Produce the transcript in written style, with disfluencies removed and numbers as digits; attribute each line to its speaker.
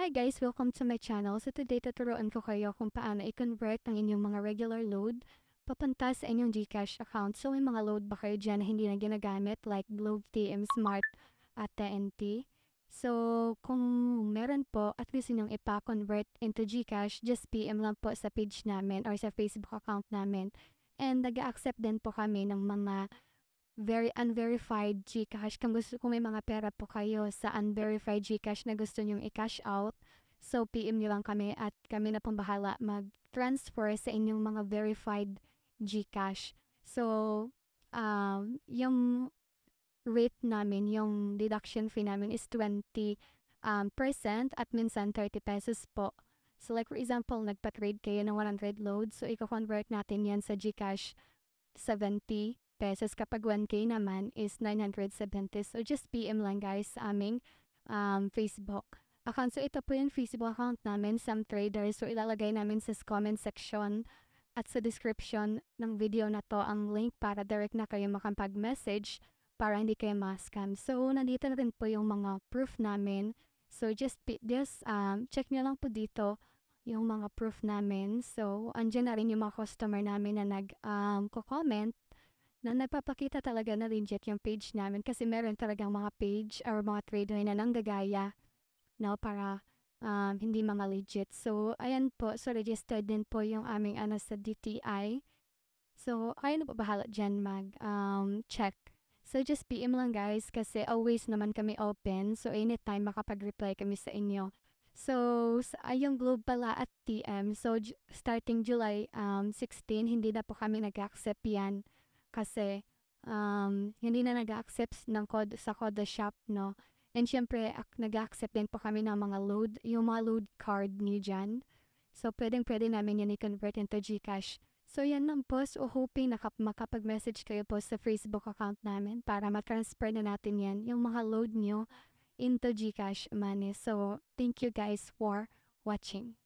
Speaker 1: Hi guys! Welcome to my channel. So today tuturuan ko kayo kung paano i-convert ang inyong mga regular load papunta sa inyong GCash account. So may mga load ba kayo dyan na hindi na ginagamit like Globe, TM Smart at TNT? So kung meron po at least inyong ipa-convert into GCash, just PM lang po sa page namin or sa Facebook account namin. And nag-accept din po kami ng mga very unverified GCash. Kung may mga pera po kayo sa unverified GCash na gusto nyong i-cash out, so PM nyo lang kami at kami na pong bahala mag-transfer sa inyong mga verified GCash. So, yung rate namin, yung deduction fee namin is 20 percent at minsan 30 pesos po. So like for example, nagpa-trade kayo ng 100 loads, so i-convert natin yan sa GCash 70 pesos. Kapag 1K naman is 970. So, just PM lang guys sa aming Facebook account. So, ito po yung Facebook account namin, Some Traders. So, ilalagay namin sa comment section at sa description ng video na to ang link para direct na kayo makapag-message para hindi kayo ma-scam. So, nandito na rin po yung mga proof namin. So, just check nyo lang po dito yung mga proof namin. So, andyan na rin yung mga customer namin na nag-comment na nagpapakita talaga na legit yung page namin kasi meron talagang mga page or mga trader na nanggagaya, no, para hindi mga legit. So, ayan po. So, registered din po yung aming sa DTI. So, ayun na po bahala dyan check. So, just PM lang guys kasi always naman kami open. So, anytime makapag-reply kami sa inyo. So, yung Globe pala at TM. So, starting July 16, hindi na po kami nag-accept yan kasi hindi na nag-accept ng code sa Koda Shop, no? And syempre, nag-accept din po kami ng mga load, yung mga load card niyo dyan. So, pwedeng-pwede namin yan i-convert into GCash. So, yan lang po. So, hoping makapag-message kayo po sa Facebook account namin para matransfer na natin yan, yung mga load nyo into GCash money. So, thank you guys for watching.